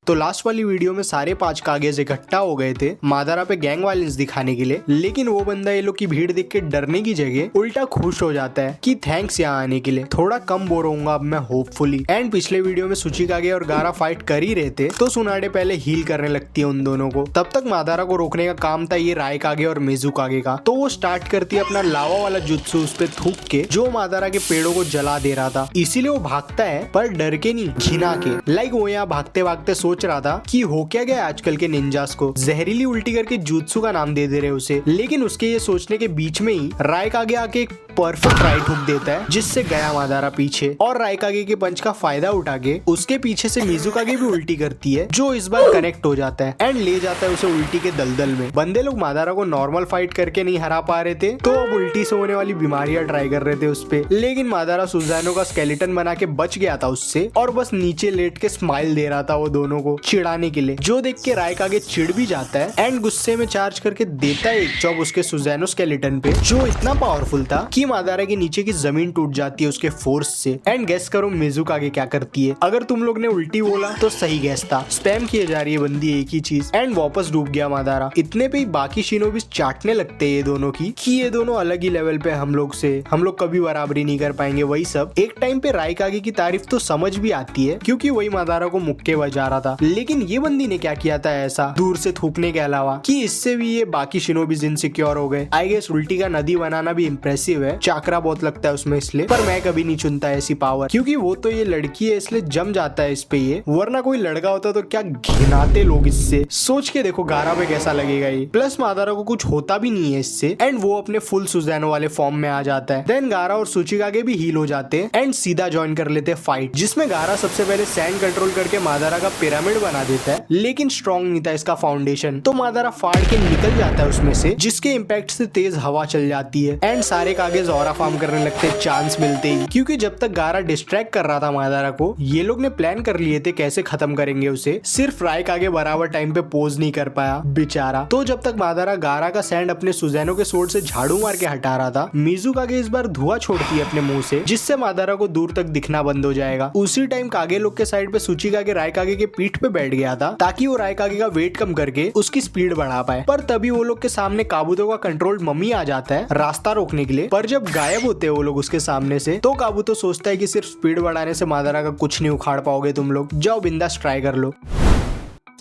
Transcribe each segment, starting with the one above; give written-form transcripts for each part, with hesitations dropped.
तो लास्ट वाली वीडियो में सारे 5 कागेज इकट्ठा हो गए थे मादारा पे गैंग वायलेंस दिखाने के लिए, लेकिन वो बंदा ये लोग की भीड़ देख के डरने की जगह उल्टा खुश हो जाता है कि थैंक्स यहाँ आने के लिए, थोड़ा कम बोर होऊंगा अब मैं होपफुली। एंड पिछले वीडियो में सूची कागे और गारा फाइट कर ही रहे थे तो सुनाडे पहले हील करने लगती है उन दोनों को। तब तक मादारा को रोकने का काम था ये राय कागे और मेजू कागे का, तो वो स्टार्ट करती है अपना लावा वाला जुत्सु उस पे थूक के जो मादारा के पेड़ों को जला दे रहा था। इसीलिए वो भागता है पर डर के नहीं, घिना के। लाइक वो यहाँ भागते भागते सोच रहा था कि हो क्या गया आजकल के निंजास को, जहरीली उल्टी करके जुत्सु का नाम दे रहे उसे। लेकिन उसके ये सोचने के बीच में ही राय कागे आके एक परफेक्ट राइट हुक देता है जिससे गया मादारा पीछे, और राय कागे के पंच का फायदा उठा के उसके पीछे से मिजू कागे भी उल्टी करती है जो इस बार कनेक्ट हो जाता है एंड ले जाता है उसे उल्टी के दलदल में। बंदे लोग मादारा को नॉर्मल फाइट करके नहीं हरा पा रहे थे तो अब उल्टी से होने वाली बीमारियां ट्राई कर रहे थे उस पे, लेकिन मादारा सुजानो का स्केलेटन बना के बच गया था उससे और बस नीचे लेट के स्माइल दे रहा था वो दोनों को चिढ़ाने के लिए, जो देख के राय कागे चिढ़ भी जाता है एंड गुस्से में चार्ज करके देता है एक चॉप उसके सुजानो स्केलेटन पे जो इतना पावरफुल था कि मादारा के नीचे की जमीन टूट जाती है उसके फोर्स से। एंड गेस करो मिजू कागे क्या करती है। अगर तुम लोग ने उल्टी बोला तो सही गेस था, स्पैम किए जा रही है बंदी एक ही चीज एंड वापस डूब गया मादारा। इतने पे ही बाकी शिनोबी चाटने लगते हैं ये दोनों की कि ये दोनों अलग ही लेवल पे हम लोग कभी बराबरी नहीं कर पाएंगे। वही सब एक टाइम पे राय कागे की तारीफ तो समझ भी आती है क्योंकि वही मादारा को मुक्के बजा रहा था, लेकिन ये बंदी ने क्या किया था ऐसा दूर से थूकने के अलावा कि इससे भी ये बाकी शिनोबीज इनसिक्योर हो गए। आई गेस उल्टी का नदी बनाना भी इम्प्रेसिव है, चाकरा बहुत लगता है उसमें इसलिए, पर मैं कभी नहीं चुनता ऐसी पावर क्योंकि वो तो ये लड़की है इसलिए जम जाता है इस पे ये, वरना कोई लड़का होता तो क्या घिनाते लोग इससे। सोच के देखो गारा पे कैसा लगेगा ये। प्लस मादारा को कुछ होता भी नहीं है इससे एंड वो अपने फुल सुजानो वाले फॉर्म में आ जाता है। देन गारा और सूचिकागे भी हील हो जाते हैं एंड सीधा ज्वाइन कर लेते हैं फाइट, जिसमें गारा सबसे पहले सैंड कंट्रोल करके मादारा का पिरामिड बना देता है, लेकिन स्ट्रॉन्ग नहीं था इसका फाउंडेशन, तो मादारा फाड़ के निकल जाता है उसमें से, जिसके इम्पैक्ट से तेज हवा चल जाती है एंड सारे कागे ज़ोरा फार्म करने लगते हैं चांस मिलते ही, क्योंकि जब तक गारा डिस्ट्रैक्ट कर रहा था मादारा को ये लोग ने प्लान कर लिए थे कैसे खत्म करेंगे उसे। सिर्फ राय कागे बराबर टाइम पे पोज नहीं कर पाया बेचारा। तो जब तक मादारा गारा का सैंड अपने सुजानो के सोर्ड से झाड़ू मार के हटा रहा था, मिजू कागे इस बार धुआं छोड़ती है अपने मुंह से जिससे मादारा को दूर तक दिखना बंद हो जाएगा। उसी टाइम कागे लोग के साइड पे सूची कागे राय कागे के पीठ पे बैठ गया था ताकि वो राय कागे का वेट कम करके उसकी स्पीड बढ़ा पाए, पर तभी वो लोग के सामने काबूतो का कंट्रोल मम्मी आ जाता है रास्ता रोकने के लिए। पर जब गायब होते हैं वो लोग उसके सामने से तो काबूतो सोचता है कि सिर्फ स्पीड बढ़ाने से मादारा का कुछ नहीं उखाड़ पाओगे तुम लोग, जाओ बिंदास ट्राई कर लो।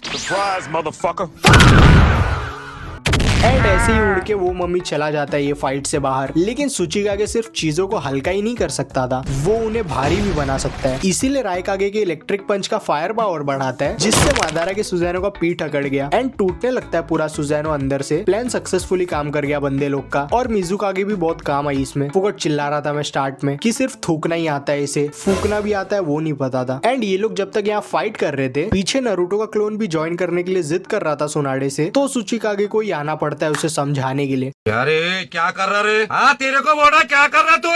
Surprise, motherfucker! एंड ऐसे ही उड़ के वो मम्मी चला जाता है ये फाइट से बाहर, लेकिन सूचिकागे सिर्फ चीजों को हल्का ही नहीं कर सकता था, वो उन्हें भारी भी बना सकता है। इसीलिए राय कागे के इलेक्ट्रिक पंच का फायर पावर बढ़ाता है जिससे मादारा के सुजानो का पीठ अकड़ गया एंड टूटने लगता है पूरा सुजानो अंदर से। प्लान सक्सेसफुली काम कर गया बंदे लोग का, और मिजू कागे भी बहुत काम आई इसमें। फुकट चिल्ला रहा था मैं स्टार्ट में कि सिर्फ थूकना ही आता है, इसे फूकना भी आता है वो नहीं पता था। एंड ये लोग जब तक यहाँ फाइट कर रहे थे पीछे नारुतो का क्लोन भी ज्वाइन करने के लिए जिद कर रहा था सुनाडे से, तो सूचिकागे को ही आना पड़ता है उसे समझाने के लिए। अरे क्या कर रहा रे? हाँ तेरे को बोल रहा क्या कर रहा तू?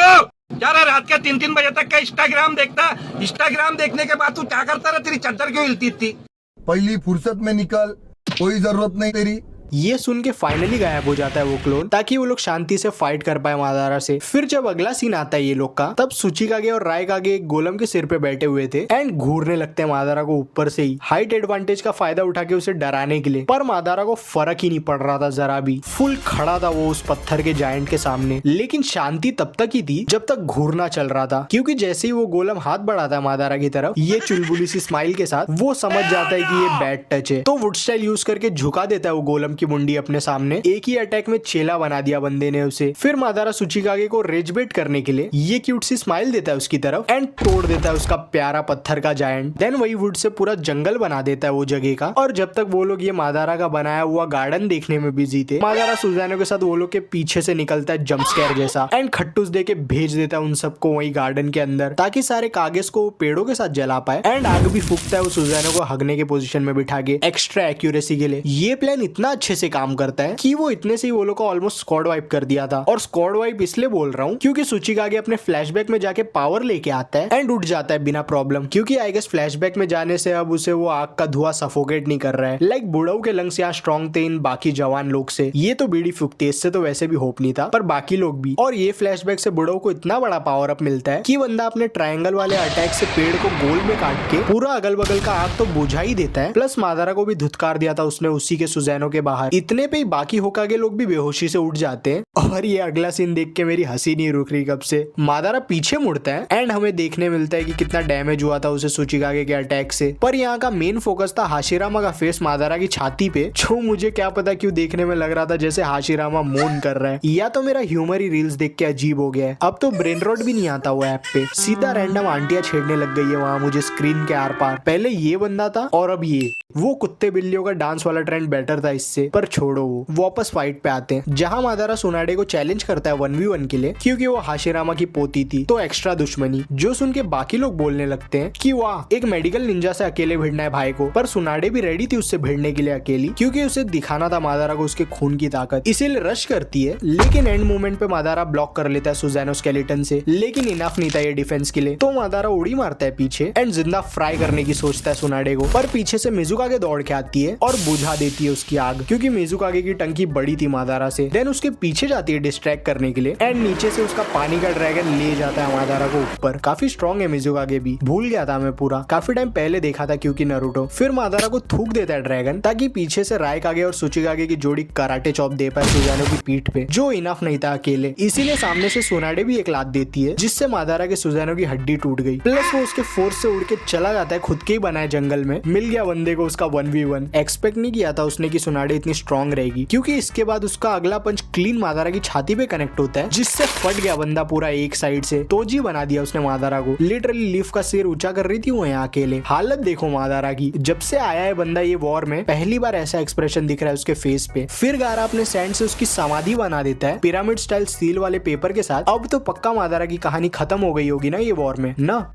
क्या रे रात के 3-3 बजे तक का इंस्टाग्राम देखता? इंस्टाग्राम देखने के बाद तू क्या करता रहा? तेरी चद्दर क्यों हिलती थी? पहली फुर्सत में निकल, कोई जरूरत नहीं तेरी। ये सुन के फाइनली गायब हो जाता है वो क्लोन ताकि वो लोग शांति से फाइट कर पाए मादारा से। फिर जब अगला सीन आता है ये लोग का, तब सूचिकागे और राय कागे एक गोलम के सिर पे बैठे हुए थे एंड घूरने लगते हैं मादारा को ऊपर से ही, हाइट एडवांटेज का फायदा उठा के उसे डराने के लिए। पर मादारा को फर्क ही नहीं पड़ रहा था जरा भी, फुल खड़ा था वो उस पत्थर के जायंट के सामने। लेकिन शांति तब तक ही थी जब तक घूरना चल रहा था, क्योंकि जैसे ही वो गोलम हाथ बढ़ाता है मादारा की तरफ ये चुलबुली सी स्माइल के साथ, वो समझ जाता है कि ये बैड टच है, तो वुड स्टाइल यूज करके झुका देता है वो गोलम की मुंडी अपने सामने। एक ही अटैक में चेला बना दिया बंदे ने उसे। फिर मादारा सूचिकागे को रेज बेट करने के लिए ये क्यूट सी स्माइल देता है उसकी तरफ एंड तोड़ देता है उसका प्यारा पत्थर का जायंट। देन वही वुड से पूरा जंगल बना देता है वो जगह का। और जब तक वो लोग ये मादारा का बनाया हुआ गार्डन देखने में बिजी थे, मादारा सुजानो के साथ वो लोग के पीछे से निकलता है जंप स्केयर जैसा एंड खट्टूस दे के भेज देता है उन सबको वही गार्डन के अंदर ताकि सारे कागज को पेड़ों के साथ जला पाए। एंड आग भी फूकता है वो सुजानो को हगने के पोजीशन में बिठा के एक्स्ट्रा एक्यूरेसी के लिए। ये प्लान इतना अच्छा अच्छे से काम करता है कि वो इतने से ही वो लोग को ऑलमोस्ट स्क्वाड वाइप कर दिया था। और स्क्वाड वाइप इसलिए बोल रहा हूँ क्योंकि सूचिकागे अपने फ्लैशबैक में जाके पावर लेके आता है एंड उठ जाता है बिना प्रॉब्लम, क्योंकि आई गेस फ्लैशबैक में जाने से अब उसे वो आग का धुआं सफोकेट नहीं कर रहा है। लाइक बुढ़ऊ के लंग्स यहाँ स्ट्रॉन्ग थे इन बाकी जवान लोग से, ये तो बीड़ी फूकती है, इससे तो वैसे भी होप नहीं था, पर बाकी लोग भी। और ये फ्लैशबैक से बुढ़ऊ को इतना बड़ा पावर अप मिलता है कि बंदा अपने ट्रायंगल वाले अटैक से पेड़ को गोल में काट के पूरा अगल बगल का आग तो बुझा ही देता है, प्लस मादारा को भी धुतकार दिया था उसने उसी के सुजैनो के बाहर। इतने पे ही बाकी होकागे लोग भी बेहोशी से उठ जाते हैं। और ये अगला सीन देख के मेरी हंसी नहीं रुक रही कब से। मादारा पीछे मुड़ता है एंड हमें देखने मिलता है कि कितना डैमेज हुआ था उसे सूचिकागे के अटैक से। पर यहाँ का मेन फोकस था हाशिरामा का फेस मादारा की छाती पे, जो मुझे क्या पता क्यों देखने में लग रहा था जैसे हाशिरामा मौन कर रहा है, या तो मेरा ह्यूमर ही रील्स देख के अजीब हो गया है। अब तो ब्रेन रॉट भी नहीं आता वो ऐप पे, सीधा रैंडम आंटियां छेड़ने लग गई है वहाँ मुझे स्क्रीन के आर पार। पहले ये बंदा था और अब ये। वो कुत्ते बिल्लियों का डांस वाला ट्रेंड बेटर था इससे, पर छोड़ो वो वापस फाइट पे आते हैं जहाँ मादारा सुनाडे को चैलेंज करता है 1v1 के लिए, क्योंकि वो हाशिरामा की पोती थी तो एक्स्ट्रा दुश्मनी, जो सुन के बाकी लोग बोलने लगते हैं कि वाह एक मेडिकल निंजा से अकेले भिड़ना है भाई को। पर सुनाडे भी रेडी थी उससे भिड़ने के लिए अकेली, क्योंकि उसे दिखाना था मादारा को उसके खून की ताकत, इसीलिए रश करती है। लेकिन एंड मोमेंट पे मादारा ब्लॉक कर लेता है सुजैनो स्केलेटन से, लेकिन इनफ नहीं था ये डिफेंस के लिए, तो मादारा उड़ी मारता है पीछे एंड जिंदा फ्राई करने की सोचता है सुनाडे को। पर पीछे से मिजुकागे दौड़ के आती है और बुझा देती है उसकी आग, क्योंकि मिजुकागे की टंकी बड़ी थी मादारा से। देन उसके पीछे जाती है डिस्ट्रैक्ट करने के लिए एंड नीचे से उसका पानी का ड्रैगन ले जाता है मादारा को ऊपर। काफी स्ट्रॉन्ग है मिजुकागे भी, भूल गया था मैं पूरा, काफी टाइम पहले देखा था क्योंकि नारुतो। फिर मादारा को थूक देता है ड्रैगन ताकि पीछे से रायकागे और सुचिकागे की जोड़ी कराटे चॉप दे पाए सुजानो की पीठ पे, जो इनफ नहीं था अकेले, इसीलिए सामने से सुनाडे भी एक लात देती है जिससे मादारा के सुजानो की हड्डी टूट गई। प्लस वो उसके फोर्स से उड़ के चला जाता है खुद के ही बनाए जंगल में। मिल गया बंदे को उसका 1v1। एक्सपेक्ट नहीं किया था उसने कि सुनाडे इतनी स्ट्रॉन्ग रहेगी, क्योंकि इसके बाद उसका अगला पंच क्लीन मादारा की छाती पे कनेक्ट होता है जिससे फट गया बंदा पूरा एक साइड से, तोजी बना दिया उसने मादारा को। लिटरली लीफ का सिर ऊंचा कर रही थी वो यहाँ अकेले। हालत देखो मादारा की, जब से आया है बंदा ये वॉर में पहली बार ऐसा एक्सप्रेशन दिख रहा है उसके फेस पे। फिर गारा अपने सैंड से उसकी समाधि बना देता है पिरामिड स्टाइल स्टील वाले पेपर के साथ। अब तो पक्का मादारा की कहानी खत्म हो गई होगी ना ये वॉर में ना।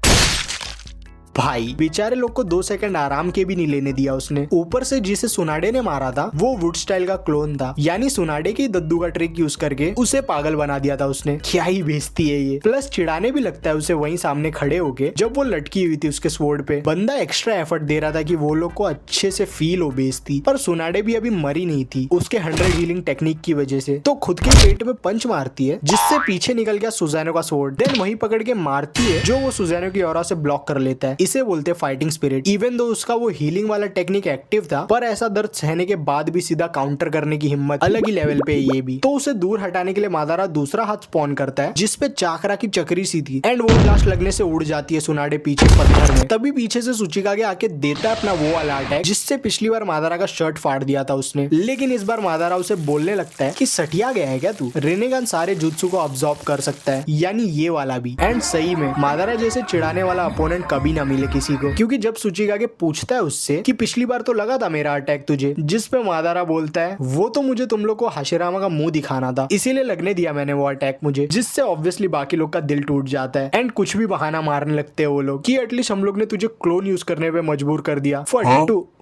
भाई बेचारे लोग को 2 सेकंड आराम के भी नहीं लेने दिया उसने। ऊपर से जिसे सुनाडे ने मारा था वो वुड स्टाइल का क्लोन था, यानी सुनाडे की दद्दू का ट्रिक यूज करके उसे पागल बना दिया था उसने। क्या ही बेइज्जती है ये। प्लस चिढ़ाने भी लगता है उसे वहीं सामने खड़े होके जब वो लटकी हुई थी उसके स्वॉर्ड पे। बंदा एक्स्ट्रा एफर्ट दे रहा था कि वो लोग को अच्छे से फील हो बेइज्जती। पर सुनाडे भी अभी मरी नहीं थी उसके 100 हीलिंग टेक्निक की वजह से, तो खुद के पेट में पंच मारती है जिससे पीछे निकल गया सुजैनो का स्वॉर्ड। देन वहीं पकड़ के मारती है जो वो सुजैनो की ऑरा से ब्लॉक कर लेता है। इसे बोलते फाइटिंग स्पिरिट। इवन दो उसका वो हीलिंग वाला टेक्निक एक्टिव था, पर ऐसा दर्द सहने के बाद भी सीधा काउंटर करने की हिम्मत अलग ही लेवल पे ये भी। तो उसे दूर हटाने के लिए मादारा दूसरा हाथ स्पॉन करता है जिसपे चाकरा की चक्री सी थी एंड वो ब्लास्ट लगने से उड़ जाती है सुनाडे पीछे पत्थर में। तभी पीछे से सुचिकागे आके देता है अपना वो वाला अटैक जिससे पिछली बार मादारा का शर्ट फाड़ दिया था उसने। लेकिन इस बार मादारा उसे बोलने लगता है कि सटिया गया है क्या तू, रेनेगन सारे जुत्सु को अब्सॉर्ब कर सकता है, यानी ये वाला भी। एंड सही में मादारा जैसे चिढ़ाने वाला अपोनेंट कभी ना मिले किसी को, क्योंकि जब सुचिकागे पूछता है उससे कि पिछली बार तो लगा था मेरा अटैक तुझे, जिस पे मादारा बोलता है वो तो मुझे तुम लोग को हाशिरामा का मुंह दिखाना था इसीलिए लगने दिया मैंने वो अटैक मुझे, जिससे ऑब्वियसली बाकी लोग का दिल टूट जाता है एंड कुछ भी बहाना मारने लगते हैं वो लोग कि एटलीस्ट हम लोग ने तुझे क्लोन यूज करने पे मजबूर कर दिया।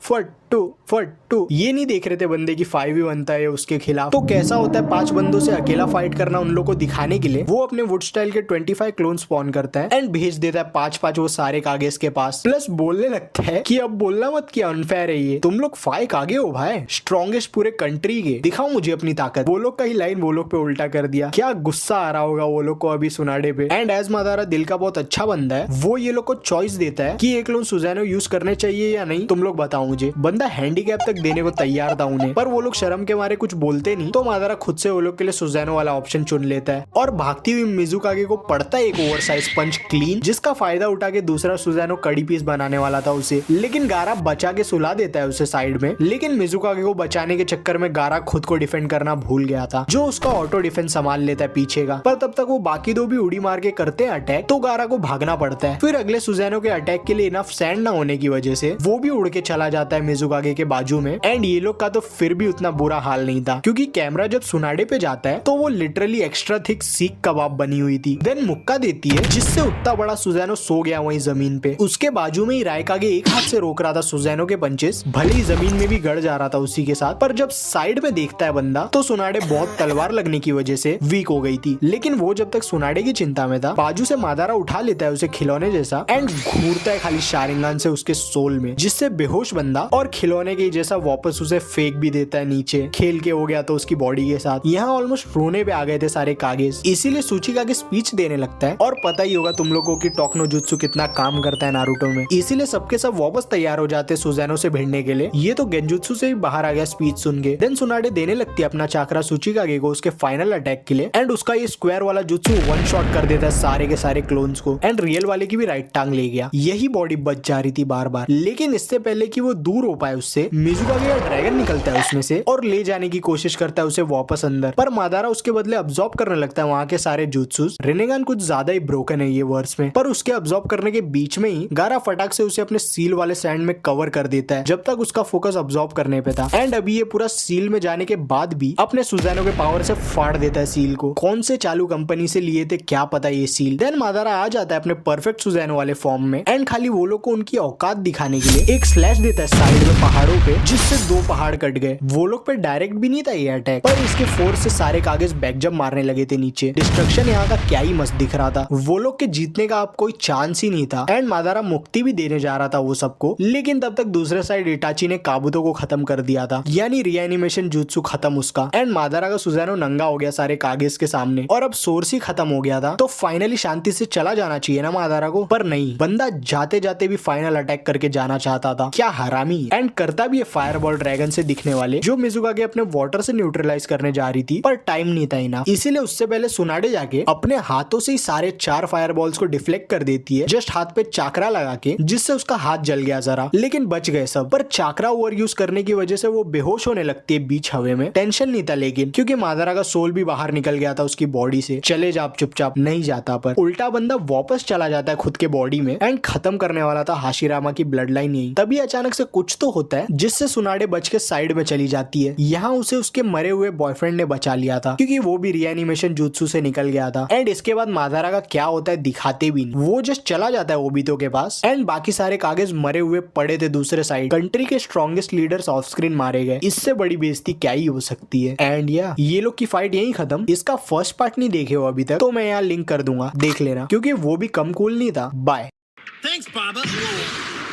फट ये नहीं देख रहे थे बंदे की 5v1 था उसके खिलाफ। तो कैसा होता है 5 बंदों से अकेला फाइट करना उन लोग को दिखाने के लिए वो अपने वुड स्टाइल के 25 क्लोन स्पॉन करता है एंड भेज देता है 5-5 वो सारे कागेस के पास। प्लस बोलने लगता है कि अब बोलना मत कि अनफेयर है ये, तुम लोग 5 कागे हो भाई, स्ट्रॉन्गेस्ट पूरे कंट्री के, दिखाओ मुझे अपनी ताकत। वो लोग का ही लाइन वो लोग पे उल्टा कर दिया। क्या गुस्सा आ रहा होगा वो लोग को अभी सुनाडे पे। एंड एज मादारा दिल का बहुत अच्छा बंदा है, वो ये लोग को चॉइस देता है कि एक क्लोन सुजैनो यूज करने चाहिए या नहीं, तुम लोग बताओ मुझे। बंदा हैंडीकैप तक देने को तैयार था उन्हें, पर वो लोग शर्म के मारे कुछ बोलते नहीं, तो मादारा खुद से वो लोग के लिए सुजैनो वाला ऑप्शन चुन लेता है और भागती हुई मिजुकागे को पड़ता है एक ओवरसाइज पंच क्लीन, जिसका फायदा उठा के दूसरा सुजैनो कड़ी पीस बनाने वाला था उसे। लेकिन गारा बचा के सुला देता है उसे साइड में। लेकिन मिजुकागे को बचाने के चक्कर में गारा खुद को डिफेंड करना भूल गया था, जो उसका ऑटो डिफेंस संभाल लेता है पीछे का। पर तब तक वो बाकी दो भी उड़ी मार के करते हैं अटैक, तो गारा को भागना पड़ता है। फिर अगले सुजैनो के अटैक के लिए इनफ सैंड ना होने की वजह से वो भी उड़ के चला जाता है मिजुकागे के बाजू में। एंड ये लोग का तो फिर भी उतना बुरा हाल नहीं था, क्योंकि कैमरा जब सुनाडे पे जाता है तो वो लिटरली एक्स्ट्रा थिक सीख कबाब बनी हुई थी। देन मुक्का देती है जिससे उतना बड़ा सुजैनो सो गया वहीं जमीन पे। उसके बाजू में ही रायकागे एक हाथ से रोक रहा था सुज़ैनो के पंचेस, भले ही जमीन में भी गड़ जा रहा था उसी के साथ। पर जब साइड में देखता है बंदा तो सुनाडे बहुत तलवार लगने की वजह से वीक हो गई थी। लेकिन वो जब तक सुनाडे की चिंता में था, बाजू से मादारा उठा लेता है उसे खिलौने जैसा एंड घूरता है खाली शारिंगान से उसके सोल में, जिससे बेहोश बंदा और खिलौने के जैसा वापस उसे फेंक भी देता है नीचे। खेल के हो गया तो उसकी बॉडी के साथ। यहाँ ऑलमोस्ट रोने पे आ गए थे सारे कागेज, इसीलिए सूचिकागे स्पीच देने लगता है। और पता ही होगा तुम लोगों की टोक्नो जुत्सु कितना काम करता है नारुतो में, इसीलिए सबके सब वापस तैयार हो जाते सुज़ैनो से भिड़ने के लिए। ये तो गेंजुत्सु से भी बाहर आ गया स्पीच सुन के। देन सुनाडे देने लगती है अपना चाकरा सूचिकागे को उसके फाइनल अटैक के लिए एंड उसका ये स्क्वायर वाला जुत्सु वन शॉट कर देता है सारे के सारे क्लोन्स को एंड रियल वाले की भी राइट टांग ले गया। यही बॉडी बच जा रही थी बार बार। लेकिन इससे पहले कि वो दूर हो पाए उससे, मिजुकागे का ड्रैगन निकलता है उसमें से और ले जाने की कोशिश करता है उसे वापस अंदर। पर मादारा उसके बदले अब्सॉर्ब करने लगता है वहाँ के सारे जुत्सुस। रेनेगान कुछ ज्यादा ही ब्रोकन है ये वर्ड्स में, पर उसके अब्सॉर्ब करने के बीच में ही गारा फटाक से उसे अपने सील वाले सैंड में कवर कर देता है जब तक उसका फोकस अब्सॉर्ब करने पे था। एंड अभी ये पूरा सील में जाने के बाद भी अपने सुज़ैनो के पावर से फाड़ देता है सील को। कौन से चालू कंपनी से लिए थे क्या पता ये सील। देन मादारा आ जाता है अपने परफेक्ट सुज़ैनो वाले फॉर्म में एंड खाली वो लोग को उनकी औकात दिखाने के लिए एक स्लैश देता है साइड में पहाड़ों पे, जिससे 2 पहाड़ कट गए। वो लोग पे डायरेक्ट भी नहीं था ये अटैक, पर इसके फोर्स से सारे कागज बैकजंप मारने लगे थे नीचे। डिस्ट्रक्शन यहाँ का क्या ही मस्त दिख रहा था। वो लोग के जीतने का अब कोई चांस ही नहीं था एंड मादारा मुक्ति भी देने जा रहा था वो सबको। लेकिन तब तक दूसरे साइड इटाची ने काबुतो को खत्म कर दिया था, यानी रिएनिमेशन जुत्सु खत्म उसका। एंड मादारा का सुज़ैनो नंगा हो गया सारे कागज के सामने और अब सोर्स ही खत्म हो गया था। तो फाइनली शांति से चला जाना चाहिए ना मादारा को, पर नहीं, बंदा जाते जाते भी फाइनल अटैक करके जाना चाहता था। क्या हरामी। एंड करता भी है फायरबॉल ड्रैगन से दिखने वाले, जो मिजुकागे अपने वाटर से न्यूट्रलाइज करने जा रही थी, पर टाइम नहीं था इना। इसीलिए उससे पहले सुनाडे जाके अपने हाथों से ही सारे 4 फायरबॉल्स को डिफ्लेक्ट कर देती है, जस्ट हाथ पे चाकरा लगा के, जिससे उसका हाथ जल गया जरा, लेकिन बच गए सब। पर चाकरा ओवर यूज करने की वजह से वो बेहोश होने लगती है बीच हवे में। टेंशन नहीं था लेकिन, क्योंकि मादारा का सोल भी बाहर निकल गया था उसकी बॉडी से। चले जा चुपचाप, नहीं जाता, पर उल्टा बंदा वापस चला जाता है खुद के बॉडी में एंड खत्म करने वाला था हाशिरामा की ब्लड लाइन यही। तभी अचानक से कुछ तो होता है जिससे सुनाडे बच के साइड में चली जाती है। यहाँ उसे उसके मरे हुए बॉयफ्रेंड ने बचा लिया था, क्योंकि वो भी रिएनिमेशन जुत्सु से निकल गया था। एंड इसके बाद मादारा का क्या होता है दिखाते भी नहीं, वो जस्ट चला जाता है ओबितो के पास एंड बाकी सारे कागज मरे हुए पड़े थे दूसरे साइड। कंट्री के स्ट्रॉन्गेस्ट लीडर्स ऑफ स्क्रीन मारे गए। इससे बड़ी बेइज्जती क्या ही हो सकती है। एंड ये लोग की फाइट यही खत्म। इसका फर्स्ट पार्ट नहीं देखे हो अभी तक तो मैं यहाँ लिंक कर दूंगा, देख लेना, क्योंकि वो भी कम कूल नहीं था। बाय। Thanks, Baba.